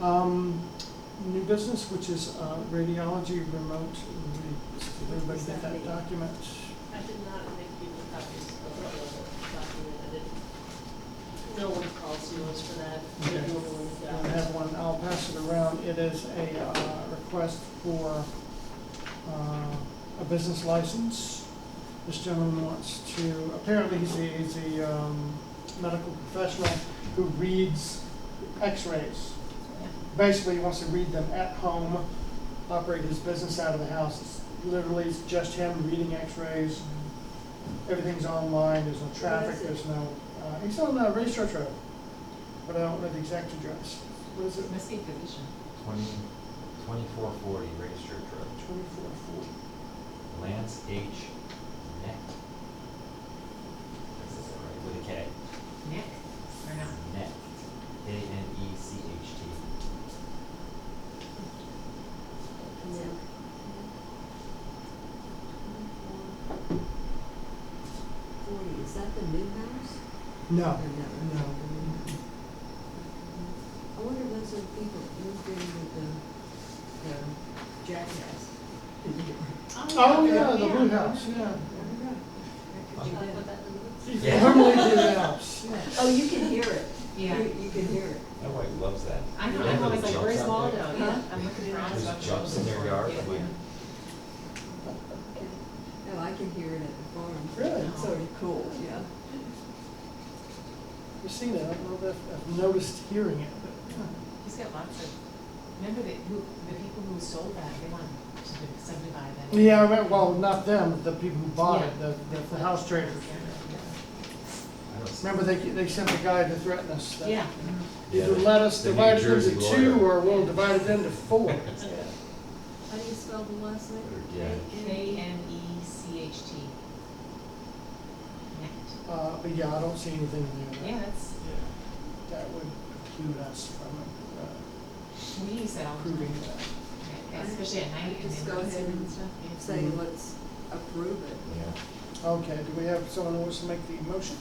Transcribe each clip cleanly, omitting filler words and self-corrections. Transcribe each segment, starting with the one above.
New business, which is radiology remote. Did everybody get that document? I did not make people copies of the document. I didn't know what the policy was for that. Okay. Maybe everyone's got I it. have one, I'll pass it around. It is a request for a business license. This gentleman wants to, apparently he's a medical professional who reads x-rays. Basically, he wants to read them at home, operate his business out of the house. It's literally, it's just him reading x-rays. Everything's online, there's no traffic, there's no, he's on Racetrack Road, but I don't know the exact address. What is it? Mesquite Division. 2440 Registered Road. 2440. Lance H. Neck. Is that right? With a K. Nick, or not? Neck. K-N-E-C-H-T. Is that the new house? No, Or no. I wonder when some people moved in with the jackass. Oh, yeah, the blue house, yeah. Should I put that in the minutes? Yeah. Formerly blue house, yes. Oh, you can hear it. Yeah. You can hear it. My wife loves that. I know, Yeah, I'm always little like, where's jumps out Waldo? there. Yeah, I'm looking for There's Waldo. jumps in their yard. Yeah. I'm like, No, I can hear it at the farm. Really? It's sort of cool, yeah. You've seen it, I don't know if I've noticed hearing it, but. He's got lots of, remember the people who sold that, they want to subdivide that. Yeah, I remember, well, not them, the people who bought it, Yeah. the house traders. I don't see- Remember, they sent a guy to threaten us. That Yeah. Either let us The New divide it Jersey into lawyer. two, or we'll divide it into four. How do you spell the last name? Yeah. K-N-E-C-H-T. Necht. But yeah, I don't see anything there Yeah, that's, that would preclude us from we use that all the approving time. that. Yeah, especially at night and Just then go lights ahead in and and stuff. Yeah. say, let's approve it. Yeah. Okay, do we have someone who wants to make the motion?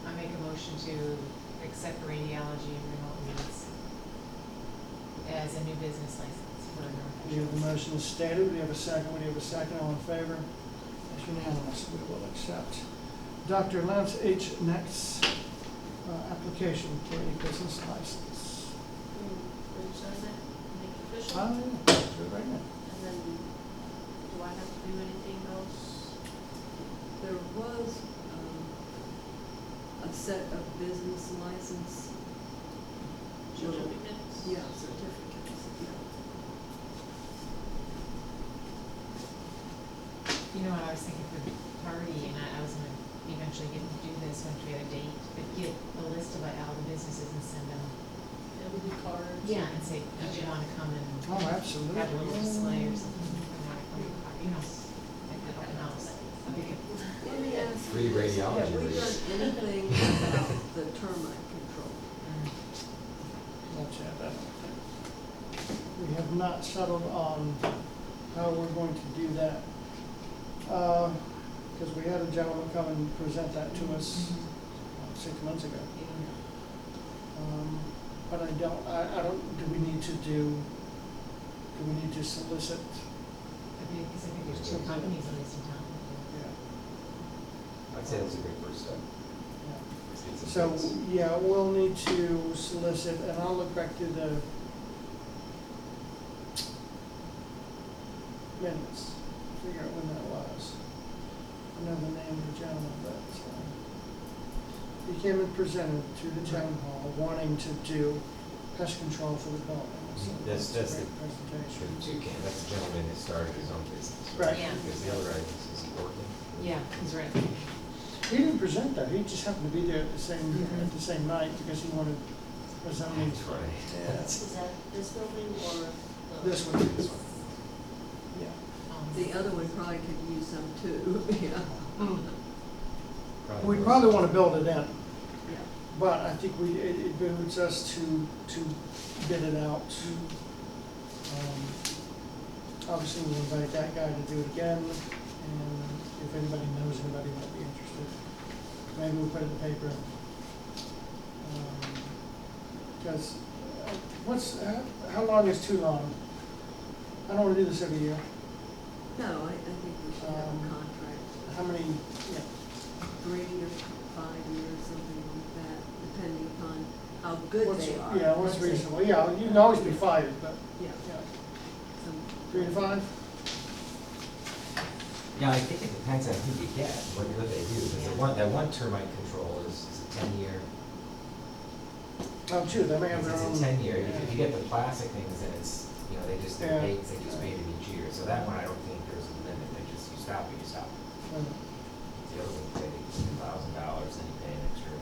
I make a motion to accept the radiology and remote reads as a new business license for North We have the Shores. motion is stated, we have a second, all in favor? It's unanimous, we will accept. Dr. Lance H. Neck's application for a business license. Will you sign that, make it official? Ah, yeah, do it right now. And then, do I have to do anything else? There was a set of business license. Certificates? Yeah, certificates, yeah. You know what, I was thinking for the party, and I was gonna eventually get to do this once we had a date, but get a list of all the businesses and send them. Yeah, we do cards. Yeah, and say, did you wanna come and Oh, absolutely. have a little display or something? You know, like the open house. A big- Let me ask Free you this, radiology have we reads. done anything about the termite control? That's it, I don't think. We have not settled on how we're going to do that. Because we had a gentleman come and present that to us 6 months ago. But I don't, do we need to solicit? Because I think there's two companies at least in town. Yeah. I'd say that's a great first step. Yeah. Let's get some So, bids. yeah, we'll need to solicit, and I'll look back to the minutes, figure out when that was. I know the name of the gentleman, but he came and presented to the town hall wanting to do pest control for the building. So That's a the great presentation. That's the gentleman who started his own business. Right. Yeah. Because the other items isn't working. Yeah, he's right. He didn't present that, he just happened to be there at the same night because he wanted a zoning. That's right. Yeah. Is that this building or the? This one. This one. Yeah. The other one probably could use some too, yeah. Probably We'd worth probably it. want to build it in, Yeah. but I think it behooves us to get it out. Obviously, we'll invite that guy to do it again, and if anybody knows anybody who might be interested, maybe we'll put it in the paper. Because how long is too long? I don't wanna do this every year. No, I think we should have a Um, contract, How many, yeah, 3 or 5 years, something like that, depending upon how good what's, they are. yeah, what's Let's say- reasonable? Yeah, you can always be fired, but, Yeah. yeah, some- 3 to 5? Yeah, I think it depends on who you get, what they do, because that one termite control is a 10-year. Oh, true, they may have their own. It's a 10-year, yeah. if you get the plastic things, then it's, you know, they just Yeah. pay it each year, so that one, I don't think there's a limit, they just, you stop it, you stop it. Mm. The other one, you pay $1,000, then you pay an extra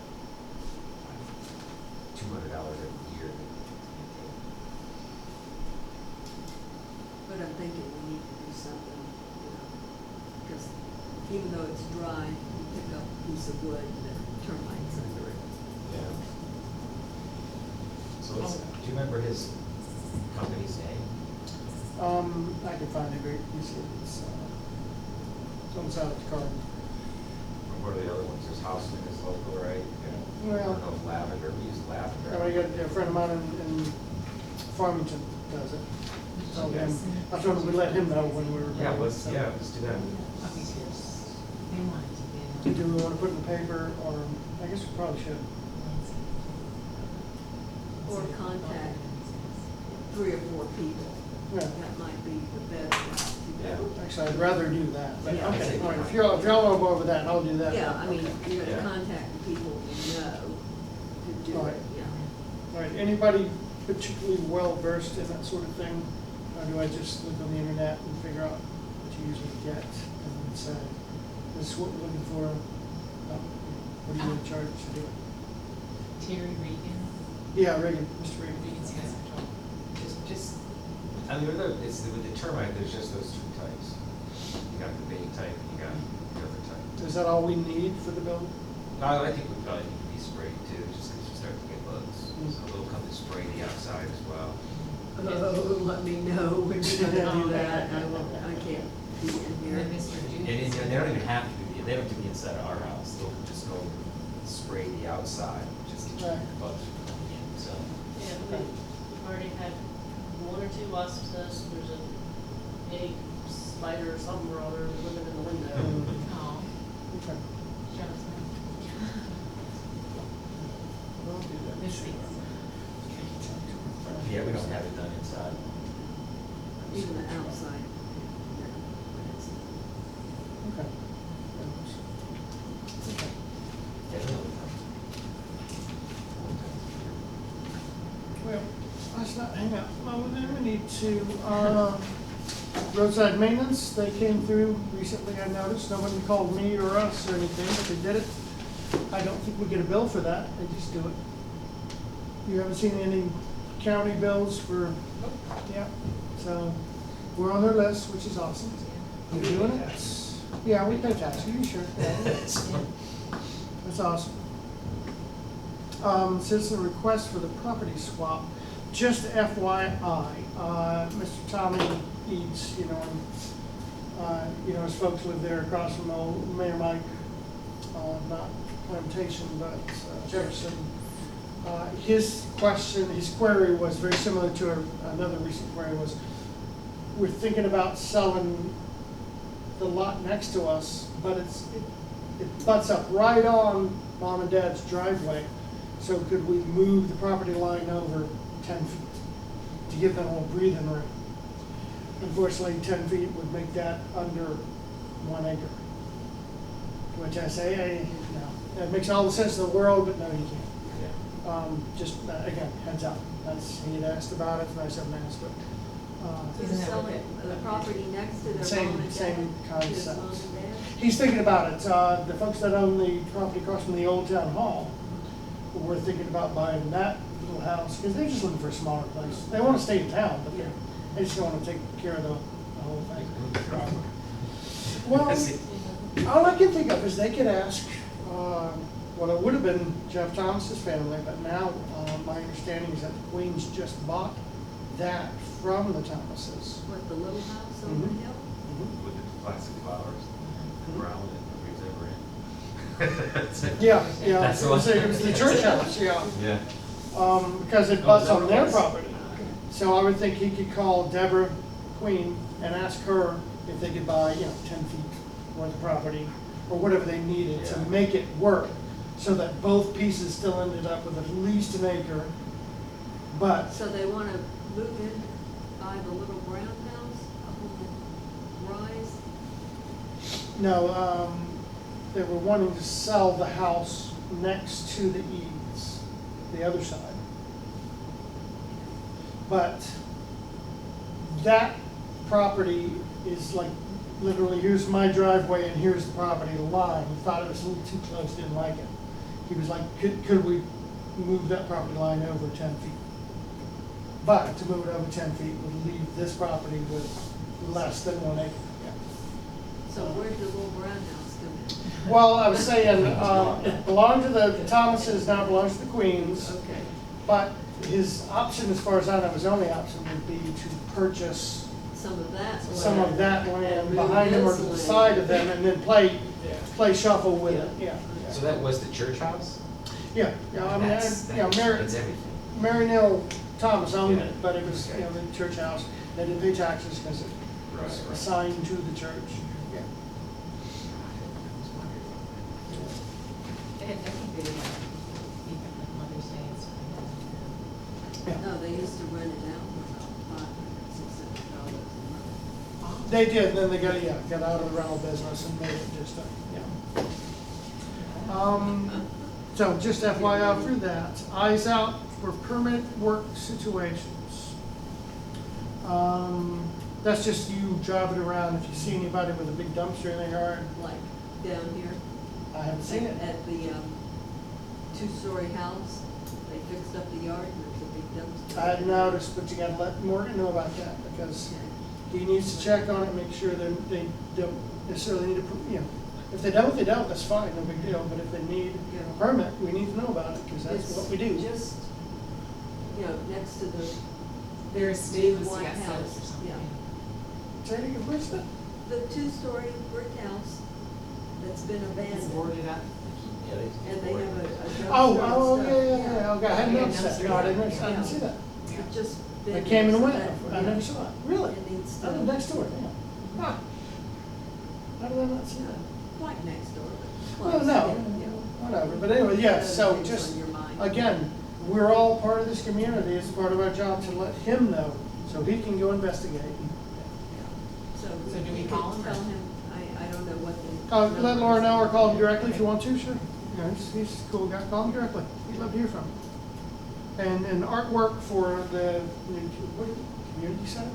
$200 a year to maintain. But I'm thinking we need to do something, you know, because even though it's dry, you pick up a piece of wood and there are termites under it. Yeah. So let's, do you remember his company's name? I can find a great piece of, it's on the side of the car. Or what are the other ones? There's Houseman is local, right? I Well- don't know if Lavender, we use Lavender. I got a friend of mine in Farmington does it. So him, I told him we'd let him know when we were. Yeah, going, let's so. do that. Okay, so they wanted to bid Do on we want to put it in the paper, or, I guess we probably should. Wednesday. Or contact 3 or 4 people. Yeah, That might be the best route to Yeah. go. actually, I'd rather do that, but, Yeah. okay, I'd say all right, if fine. y'all want to go over that, I'll do that. Yeah, I mean, Okay. you're Yeah. gonna contact the people you know to do All right. it, yeah. All right, anybody particularly well-versed in that sort of thing? Or do I just look on the internet and figure out what you usually get and then say, this is what we're looking for? What are you in charge to do it? Terry Regan, Yeah, Reagan, Mr. Reagan. Regan's Pest Control. I mean, with the termite, there's just those two types. You got the bait type and you got the other type. Is that all we need for the building? I think we probably need to be sprayed too, just because you start to get bugs. So they'll come to spray the outside as well. Oh, let me know when you're gonna do that, I can't be in And here. then Mr. And Duke. they don't even have to do they don't do the inside of our house, they'll just go spray the outside, just to keep Right. the bugs from coming in, so. Yeah, we've already had 1 or 2 wasp nests, there's a spider or something or other living in the window. Oh, Okay. show us that. We'll do that. This week. Yeah, we don't have it done inside. Even the outside. Yeah, but it's- Okay. Okay. Yeah, we don't have. Well, let's not hang out. Well, then we need to, roadside maintenance, they came through recently, I noticed. Nobody called me or us or anything, but they did it. I don't think we get a bill for that, they just do it. You haven't seen any county bills for, yeah, so we're on their list, which is awesome. We're doing it. Yeah, we pay taxes, you sure? That's awesome. Citizen request for the property swap, just FYI, Mr. Tommy Eads, his folks live there across from old Mayor Mike, not Plantation, but Jefferson. His query was very similar to another recent query was, we're thinking about selling the lot next to us, but it butts up right on Mom and Dad's driveway. So could we move the property line over 10 feet to give them a little breathing room? Unfortunately, 10 feet would make that under 1 acre. Which I say, hey, no, that makes all the sense in the world, but no, you can't. Again, heads up. He had asked about it, and I said, asked, but. So Isn't that selling what the property next to their mom Same- and dad? same to his concept. mom and dad? He's thinking about it. The folks that own the property across from the old town hall were thinking about buying that little house, because they're just looking for a smaller place. They want to stay in town, but they just don't want to take care of the whole thing. Well, all I can think of is they could ask, well, it would have been Jeff Thomas's family, but now my understanding is that the Queens just bought that from the Thomases. What, the little house on the Mhm. hill? With the plastic flowers, around it, nobody's ever in. Yeah, yeah, That's it was the church house, yeah. Yeah. because it Oh, butts is that on what it their was? property. So I would think he could call Deborah Queen and ask her if they could buy, 10 feet worth of property, or whatever they needed to Yeah. make it work, so that both pieces still ended up with at least an acre, but, So they wanna move in by the little brown house up on the rise? no, they were wanting to sell the house next to the eaves, the other side. But that property is like, literally, here's my driveway and here's the property line. He thought it was a little too close, didn't like it. He was like, could we move that property line over 10 feet? But to move it over 10 feet would leave this property with less than 1 acre. Yeah. So where'd the little brown house come in? Well, I was saying, it belonged to the Thomases, now belongs to the Queens. Okay. But his option, as far as I know, his only option would be to purchase Some of that land. some of that land and move behind him or this to the land. side of them and then play shuffle with it, yeah. So that was the church house? Yeah, I mean, That's Mary everything. Nell Thomas owned Yeah. it, but it was, Okay. the church house. They didn't pay taxes because it was Right, right. assigned to the church, yeah. They had nothing good about it, even with Mother's Day and stuff like that. Yeah. No, they used to rent it out for about $500, $600 a month. They did, then they got out of the rental business and made it just, so just FYI for that, eyes out for permanent work situations. That's just you driving around, if you see anybody with a big dumpster in their yard, Like down here. I haven't seen it. At the two-story house, they fixed up the yard and there's a big dumpster. I hadn't noticed, but you gotta let Morgan know about that, because Okay. he needs to check on it, make sure that they don't necessarily need to, if they don't, that's fine, no big deal, but if they need a permit, we need to know about it, because that's It's what we do. Just, next to the Their estate was, white yeah, sold house, or something. yeah. Say it again, where's that? The two-story brick house that's been It's abandoned. boarded up. Yeah, And they have a dumpster Oh, and yeah, stuff. okay, I hadn't Yeah, noticed that, dumpster, no, I yeah. didn't see that. Yeah. It just. They been came and there, went, so I that- never saw it, really? It needs I to. live next door, yeah. Huh. How did I not see that? Quite next door, but Well, close. no, yeah. whatever, but anyway, yeah, so Things just, on your mind. again, we're all part of this community, it's part of our job to let him know, so he can go investigate. So do we you call could him or- Tell him, I don't know what the. Let Laura know or call him directly if you want to, sure. He's a cool guy, call him directly, we'd love to hear from him. And artwork for the, what, community center?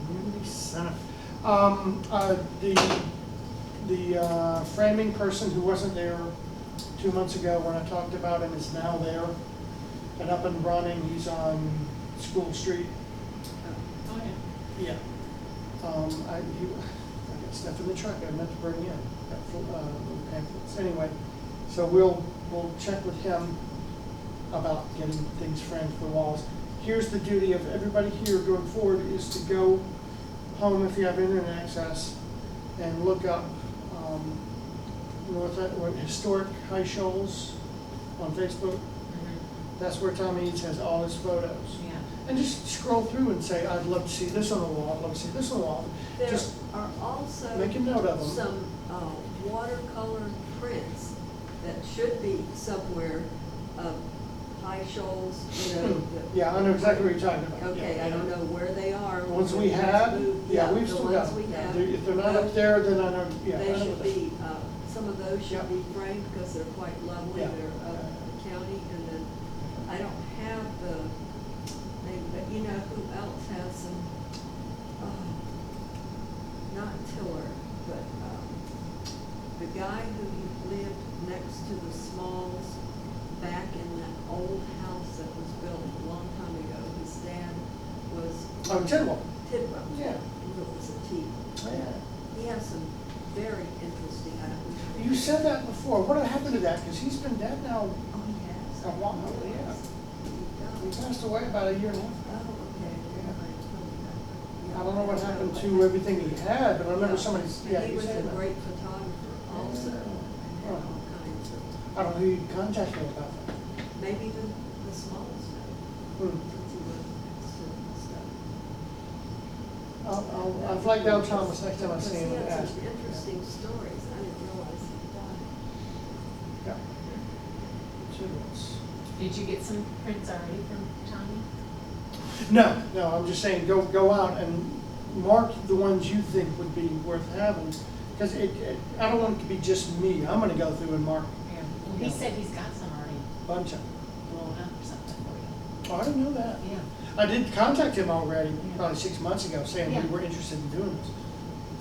Community center. The framing person who wasn't there 2 months ago when I talked about him is now there and up and running. He's on School Street. Oh, yeah. Yeah. I got stuff in the truck I meant to bring in, got little pamphlets. Anyway, so we'll check with him about getting things framed for the walls. Here's the duty of everybody here going forward is to go home if you have internet access and look up historic High Shoals on Facebook. Mhm. That's where Tommy Eads has all his photos. Yeah. And just scroll through and say, I'd love to see this on the wall, I'd love to see this on the wall. There Just are also. make a note of them. Some watercolor prints that should be somewhere of High Shoals, the. Yeah, I know exactly what you're talking about. Okay, Yeah, I don't know where they are. The ones whether we they've had, moved. yeah, we've the still ones got we them. Yeah, have. if they're not up there, then I know, yeah. I They know should that. be, some of those Yeah. should be framed because they're quite lovely, Yeah. they're of the county, and then I don't have the name, but you know who else has some, not Tiller, but, the guy who lived next to the Smalls back in that old house that was built a long time ago, his dad was. Oh, Tidwell. Tidwell. Yeah. It was a T. Yeah. He has some very interesting, I don't know. You said that before, what happened to that? Because he's been dead now Oh, he has. a while, yeah. He passed away about a year and a half ago. Oh, okay. I don't know what happened to everything he had, but I remember somebody, yeah, He you was said a that. great photographer also, and had all kinds of. I don't know who you contact me about that. Maybe the smallest note, Hmm. since he lives next to it and stuff. I'll flag down Thomas next time I see him and Because he had ask. some interesting stories, I didn't realize he died. Yeah. Two. Did you get some prints already from Tommy? No, I'm just saying, go out and mark the ones you think would be worth having. Because I don't want it to be just me. I'm gonna go through and mark Yeah. Well, he said he's got some already a bunch of them. blown up or something for Oh, I didn't know that. you. Yeah. I did contact him already, Yeah. probably 6 months ago, saying Yeah. we were interested in doing this.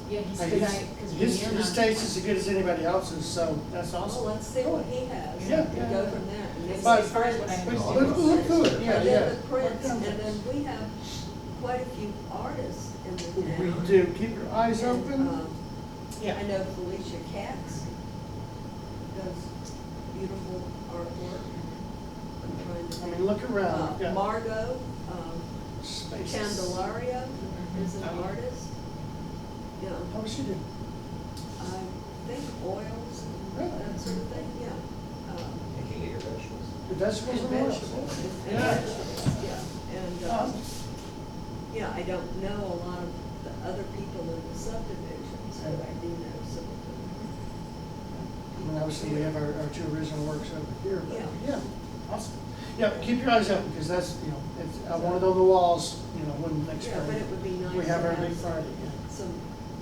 Yeah, he Like, said because his taste is as good as anybody else's, so that's awesome. Well, let's see what he has, Yeah, and yeah, go yeah. from there. And maybe But- the prints. But look good, yeah, And yeah. then the prints, and then we have quite a few artists in the town. We do, keep your eyes And, open. Yeah. I know Felicia Katz does beautiful artwork. I'm trying to I mean, think. look around, we've got Margot, spaces. Candelario is an Oh, yeah. artist. Yeah, How much you do? I think oils Really? and that sort of thing, yeah. You can get your vegetables. The vegetables And and oils? vegetables, and Yeah. vegetables, yeah. And, yeah, I don't know a lot of the other people in the subdivisions, but I do know some of them. I mean, obviously, we have our two original works over here, but, Yeah. yeah, awesome. Yeah, keep your eyes open, because that's, I want it on the walls, when next Yeah, but spring. it would be nice We to have our have big party, some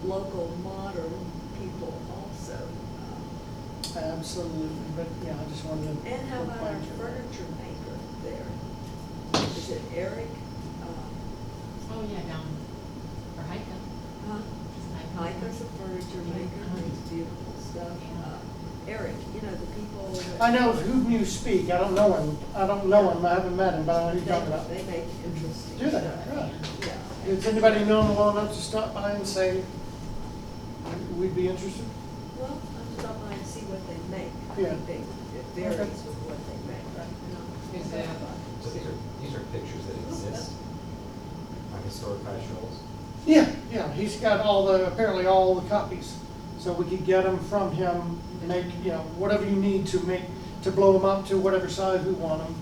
local modern people also. Absolutely, but, yeah, I just wanted to. And how about our find you. furniture maker there? Is it Eric? Oh, yeah, down for Hica. Huh? Hiker's a furniture maker, makes beautiful stuff. Eric, the people that. I know of whom you speak, I don't know him, I haven't met him, but I know who you're talking about. They make interesting Do they? stuff. Right. Yeah. Does anybody know him well enough to stop by and say, we'd be interested? Well, I'll stop by and see what they make. I Yeah. think it varies with what they make. Is that- So these are pictures that exist on historic Shoals. Yeah, he's got apparently all the copies, so we could get them from him, make, whatever you need to blow them up to whatever size we want them.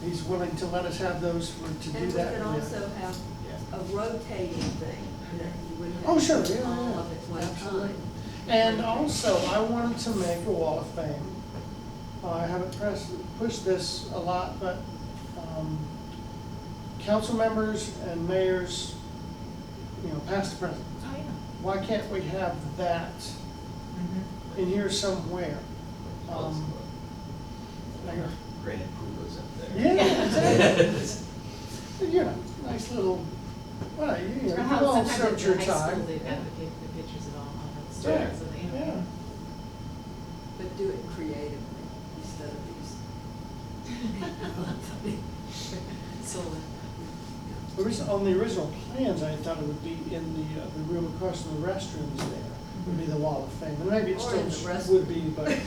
He's willing to let us have those to do And we that. can with. also have Yeah. a rotating thing that you wouldn't have. Oh, sure, to do yeah, all yeah, of it one absolutely. time. And also, I wanted to make a wall of fame. I haven't pushed this a lot, but council members and mayors, past and present, Oh, yeah. why can't we have that Mm-hmm. in here somewhere? Like a- Granite Pumas up there. Yeah, exactly. Nice little, well, you For can how all sometimes search at your the high time. school, they've got the pictures of all the Yeah, students, so they, yeah. But do it creatively instead of these. So, On the original plans, I thought it would be in the room across from the restrooms there, would be the wall of fame. And maybe it Or in the still restroom. would be, but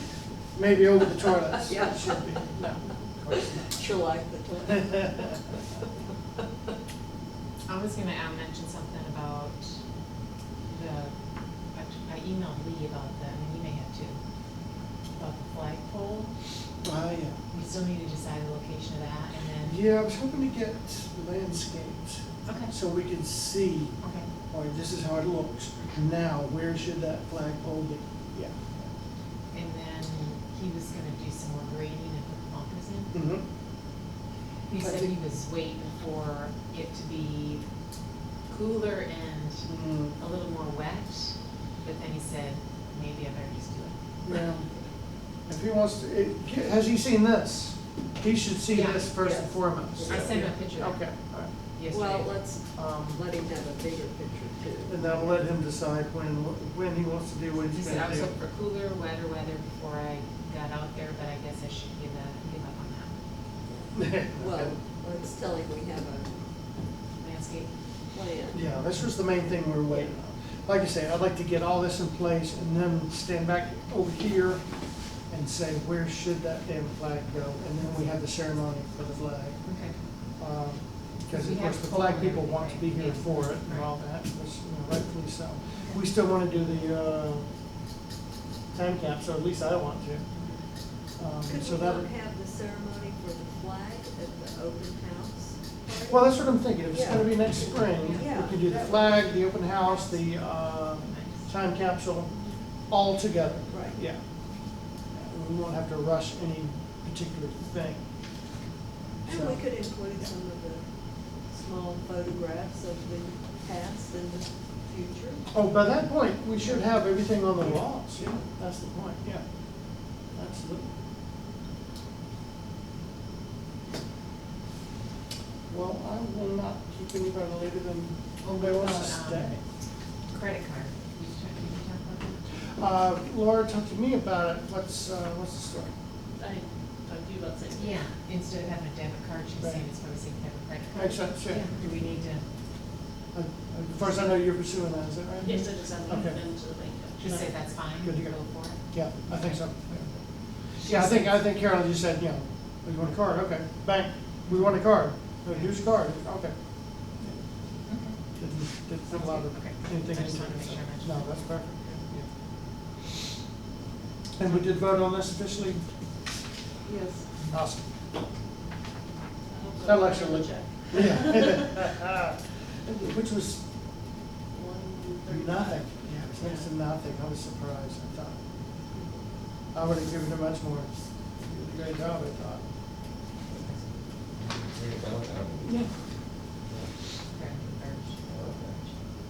maybe over the toilets, Yeah. it should be. No, of course She'll like the toilet. not. I was gonna mention something about I emailed Lee about that, you may have too, about the flagpole. Ah, yeah. We still need to decide the location of that, and then. Yeah, I was hoping to get landscaped, Okay. so we could see, Okay. all right, this is how it looks. Now, where should that flagpole be? Yeah. And then he was gonna do some more grading and put bumpers in. Mm-hmm. He I said think- he was waiting for it to be cooler and Mm, a little more wet, but then he said, maybe I better just do it. yeah. If he wants to, has he seen this? He should see Yeah. this first and Yes. foremost. I sent him a picture of it Okay, all right. yesterday. Well, let's Um, let him have a bigger picture too. And that'll let him decide when he wants to do what He he's said I gonna was do. hoping for cooler, wetter weather before I got out there, but I guess I should give up on that. Well, let's tell him we have a Landscape. plan. Yeah, this was the main thing we were waiting on. Like I say, I'd like to get all this in place and then stand back over here and say, where should that damn flag go? And then we have the ceremony for the flag. Okay. Because We of course, have the full flag and people want to be everything, here yeah. for it and all that, which, rightfully so. We still want to do the time cap, so at least I want to. Could So we that, not have the ceremony for the flag at the open house? well, that's what I'm thinking, if it's Yeah. gonna be next spring, Yeah. we can do the flag, the open house, the, time capsule, all together. Right. Yeah. We won't have to rush any particular thing. And So- we could include some of the small photographs of the past and the future. Oh, by that point, we should have everything on the walls, yeah, that's the point, yeah. Absolutely. Well, I will not keep anybody later than they want to stay. Credit card. Did you talk about Laura, talk to me about it, what's the story? I talked to you about saying. that? Yeah, instead of having a debit card, she's Right. saying it's probably safe to have a credit card. Makes sense, yeah. Do we need to As far as I know, you're pursuing that, is that right? Yes, I just haven't Okay. been to the bank yet. just say that's fine, Good to go. for it? Yeah, I think so. Yeah, I think Carol, you said, you know, "Oh, you want a card, okay, bank, we want a card, here's a card, okay. Didn't allow Okay. anything. I just into wanted to it, make sure I mentioned No, that. that's perfect, yeah. And we did vote on this officially? Yes. Awesome. I hope so. That'll actually Double look. check. Yeah. Which was 130. nothing, yeah, it was next to nothing, I was surprised, I thought. I would have given her much more, you did a great job, I thought. Yeah.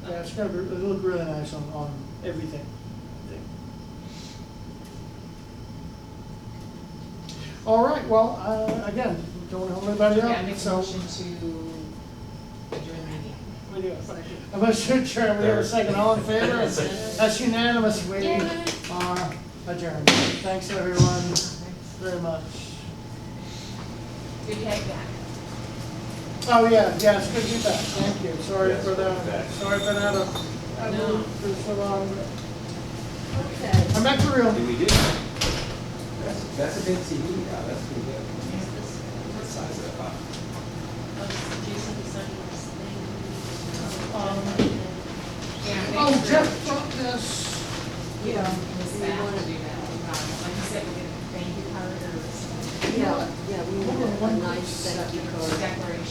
Yeah, it's gonna be, it'll look really nice on everything. All right, well, again, don't want to hold anybody Yeah, I make up, a so. motion to adjourn the meeting. We do. A motion to adjourn, we have a second, all in favor? That's unanimous, we are adjourned. Thanks, everyone, very much. Good head back. Oh, yeah, it's good to be back, thank you, sorry for that, sorry for that, I No. moved for so long, but Okay. I'm back for real. Did we do? That's a big TV now, that's pretty good. What size is that? Jason decided this thing. Yeah, Oh, thanks for- Jeff brought this. Yeah, it was bad to do that. Like you said, we get a thank you card or something. Yeah, we want a nice thank you card. Declaration.